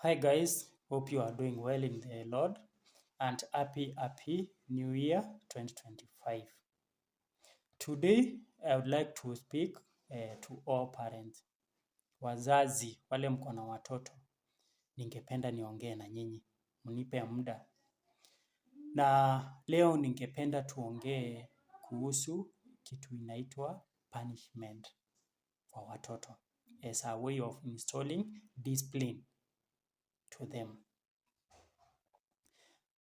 Hi guys, hope you are doing well in the Lord and happy New Year 2025. Today I would like to speak to all parents. Wazazi wale mko na watoto, ningependa niongee na nyinyi, mnipe muda. Na leo ningependa tuongee kuhusu kitu inaitwa punishment kwa watoto as a way of installing discipline to them.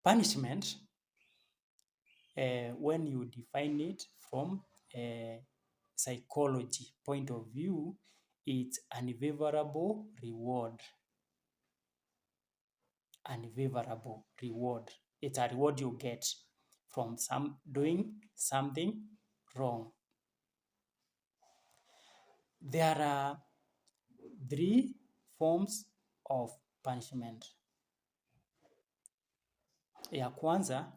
Punishment, when you define it from a psychology point of view, it's unfavorable reward. Unfavorable reward. It's a reward you get from doing something wrong. There are 3 forms of punishment. Ya kwanza,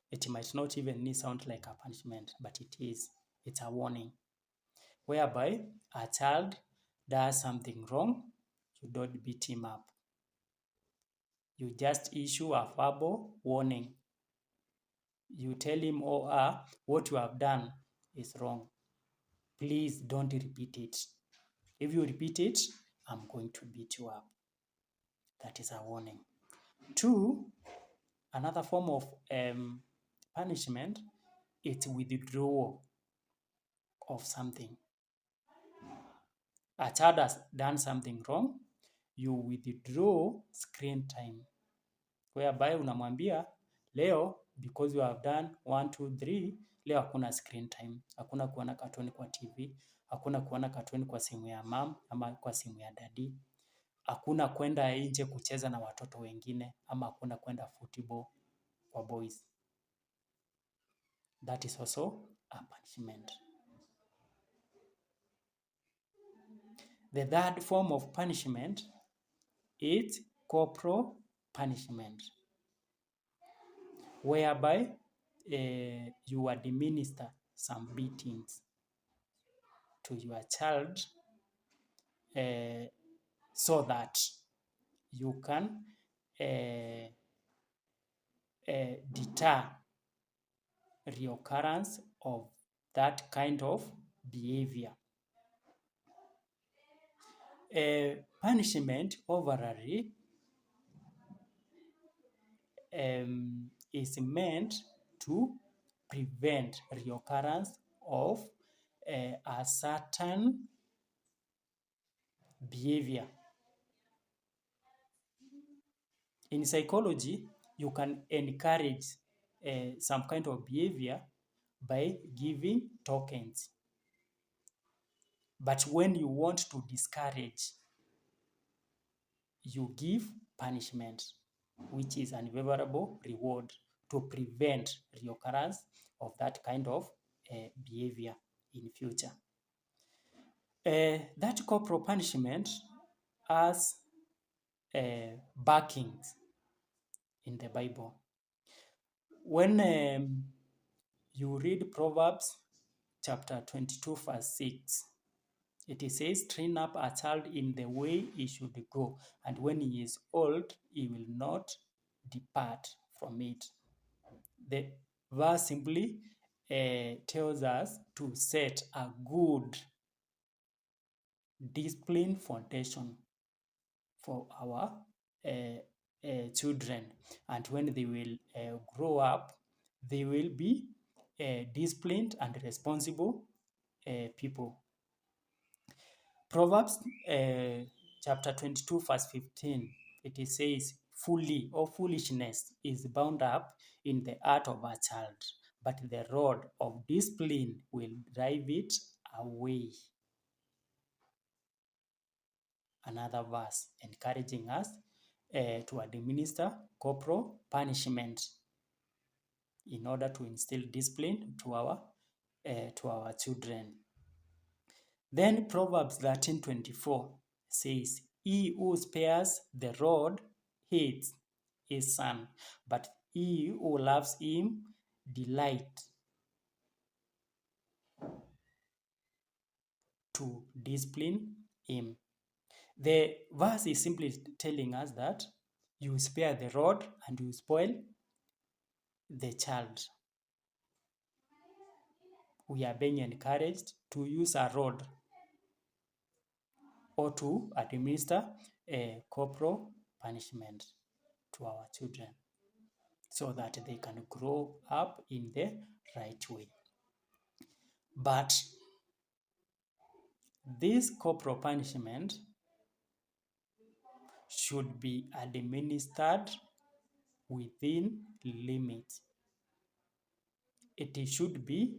it might not even sound like a punishment, but it is. It's a warning. Whereby a child does something wrong, you don't beat him up. You just issue a verbal warning. You tell him or her what you have done is wrong. Please don't repeat it. If you repeat it, I'm going to beat you up. That is a warning. 2, another form of punishment, it's withdrawal of something. A child has done something wrong, you withdraw screen time. Whereby unamwambia leo, because you have done 1, 2, 3, leo hakuna screen time. Hakuna kuona katuni kwa TV, hakuna kuona katuni kwa simu ya mom ama kwa simu ya daddy. Hakuna kwenda nje kucheza na watoto wengine ama hakuna kwenda football kwa boys. That is also a punishment. The third form of punishment is corporal punishment, whereby you administer some beatings to your child so that you can deter reoccurrence of that kind of behavior. Punishment overall is meant to prevent reoccurrence of a certain behavior. In psychology, you can encourage some kind of behavior by giving tokens. But when you want to discourage, you give punishment, which is an unfavorable reward to prevent reoccurrence of that kind of behavior in future. That corporal punishment has backings in the Bible. When you read Proverbs chapter 22 verse 6, it says, train up a child in the way he should go, and when he is old, he will not depart from it. The verse simply tells us to set a good discipline foundation for our children, and when they will grow up, they will be disciplined and responsible people. Proverbs chapter 22 verse 15, it says, folly or foolishness is bound up in the heart of a child, but the rod of discipline will drive it away. Another verse encouraging us to administer corporal punishment in order to instill discipline to our children. Then Proverbs 13:24 says, he who spares the rod hates his son, but he who loves him delights to discipline him. The verse is simply telling us that you spare the rod and you spoil the child. We are being encouraged to use a rod or to administer a corporal punishment to our children so that they can grow up in the right way. But this corporal punishment should be administered within limits. It should be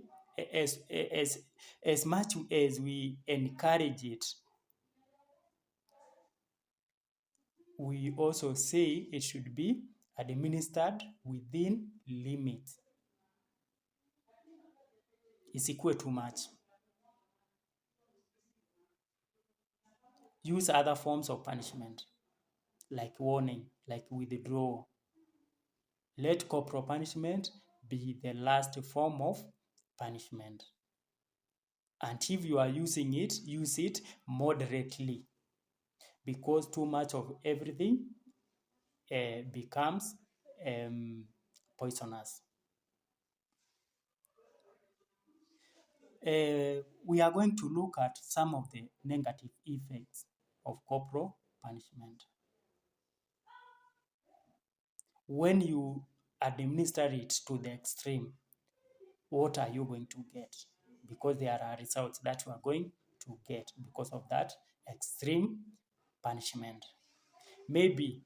as much as we encourage it, we also say it should be administered within limits. Isikuwe too much. Use other forms of punishment, like warning, like withdrawal. Let corporal punishment be the last form of punishment. And if you are using it, use it moderately, because too much of everything becomes poisonous. We are going to look at some of the negative effects of corporal punishment. When you administer it to the extreme, what are you going to get? Because there are results that you are going to get because of that extreme punishment. Maybe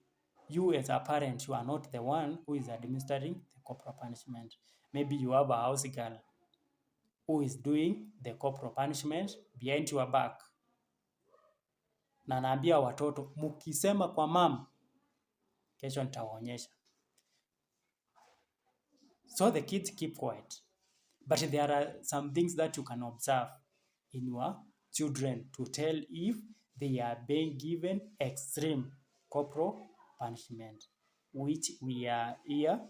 you as a parent, you are not the one who is administering the corporal punishment. Maybe you have a house girl who is doing the corporal punishment behind your back. Na naambia watoto, mukisema kwa mama, kesho nitawaonyesha. So the kids keep quiet. But there are some things that you can observe in your children to tell if they are being given extreme corporal punishment, which we are here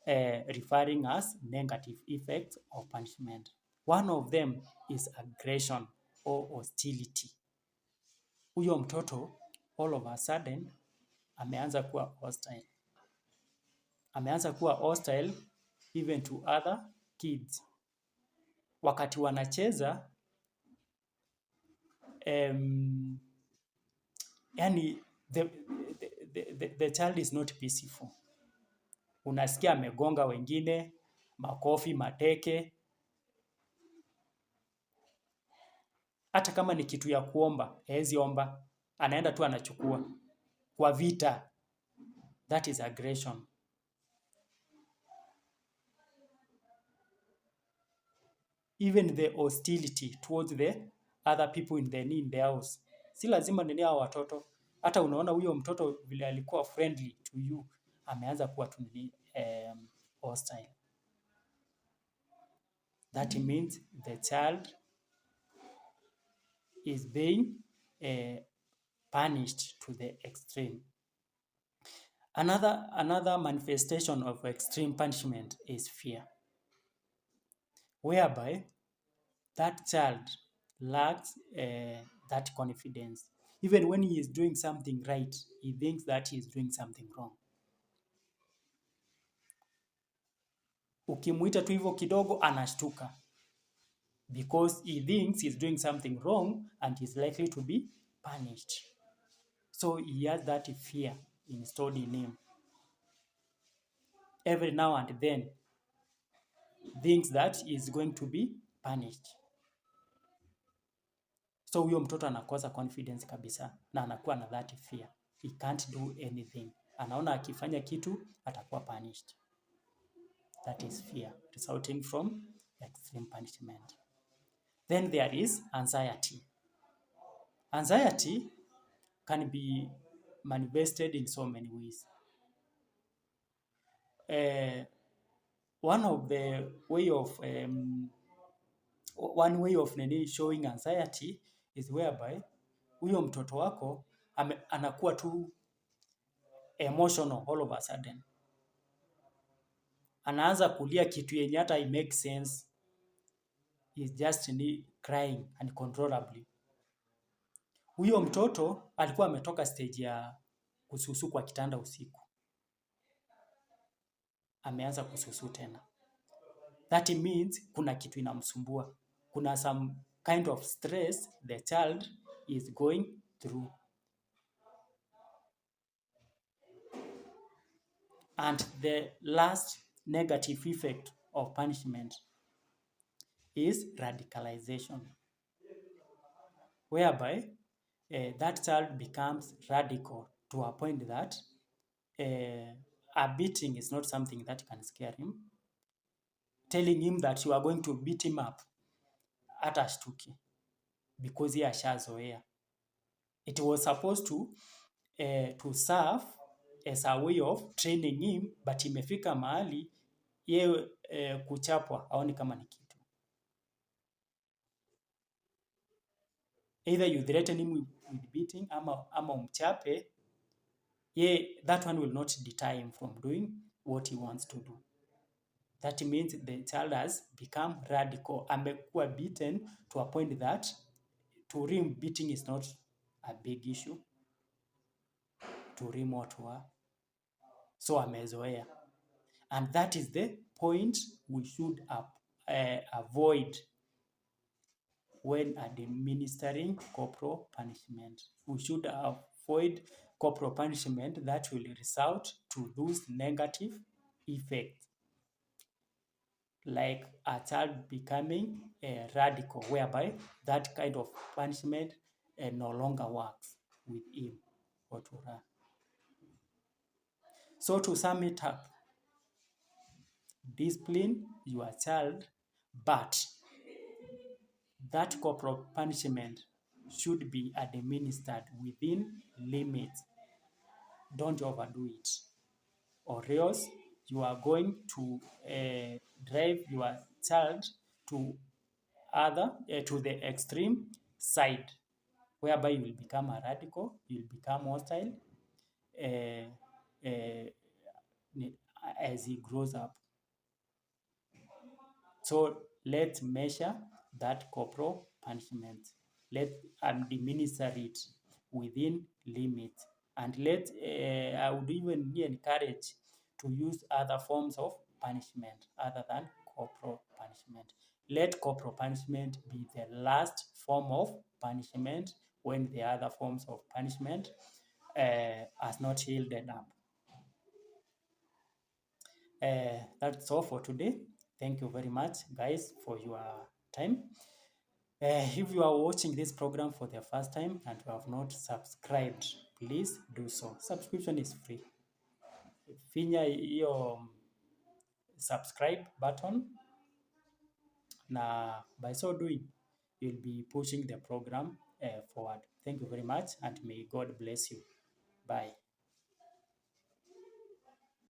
referring as negative effects of punishment. One of them is aggression or hostility. Huyo mtoto all of a sudden ameanza kuwa hostile. Ameanza kuwa hostile even to other kids. Wakati wanacheza, yani the child is not peaceful. Unasikia amegonga wengine, makofi, mateke. Hata kama ni kitu ya kuomba, hawezi omba, anaenda tu anachukua. Kwa vita, that is aggression. Even the hostility towards the other people in the house. Si lazima nini hao watoto. Hata unaona huyo mtoto vile alikuwa friendly to you, ameanza kuwa tu hostile. That means the child is being punished to the extreme. Another manifestation of extreme punishment is fear, whereby that child lacks that confidence. Even when he is doing something right, he thinks that he is doing something wrong. Ukimuita tu hivyo kidogo anashtuka, because he thinks he's doing something wrong and is likely to be punished. So he has that fear installed in him. Every now and then, thinks that he is going to be punished. So huyo mtoto anakosa confidence kabisa na anakuwa na that fear. He can't do anything. Anaona akifanya kitu atakuwa punished. That is fear resulting from extreme punishment. Then there is anxiety. Anxiety can be manifested in so many ways. One way of showing anxiety is whereby huyo mtoto wako anakuwa tu emotional all of a sudden. Anaanza kulia kitu yenye hata it makes sense. He's just crying uncontrollably. Huyo mtoto alikuwa ametoka stage ya kususu kwa kitanda usiku, ameanza kususu tena. That means kuna kitu inamsumbua, kuna some kind of stress the child is going through. And the last negative effect of punishment is radicalization, whereby that child becomes radical to a point that a beating is not something that can scare him. Telling him that you are going to beat him up, hata ashtuki, because he ashazoea. It was supposed to serve as a way of training him, but imefika mahali ye kuchapwa aoni kama ni kitu. Either you threaten him with beating ama umchape, that one will not deter him from doing what he wants to do. That means the child has become radical. Amekuwa beaten to a point that to him beating is not a big issue. To him what were. So amezoea. And that is the point we should avoid when administering corporal punishment. We should avoid corporal punishment that will result to those negative effects, like a child becoming radical, whereby that kind of punishment no longer works with him or to her. So to sum it up, discipline your child, but that corporal punishment should be administered within limits. Don't overdo it, or else you are going to drive your child to the extreme side, whereby you will become a radical, you will become hostile as he grows up. So let's measure that corporal punishment. Let's administer it within limits. And I would even encourage to use other forms of punishment other than corporal punishment. Let corporal punishment be the last form of punishment when the other forms of punishment has not yielded up. That's all for today. Thank you very much, guys, for your time. If you are watching this program for the first time and you have not subscribed, please do so. Subscription is free. Finya hiyo subscribe button, na by so doing, you'll be pushing the program forward. Thank you very much, and may God bless you. Bye.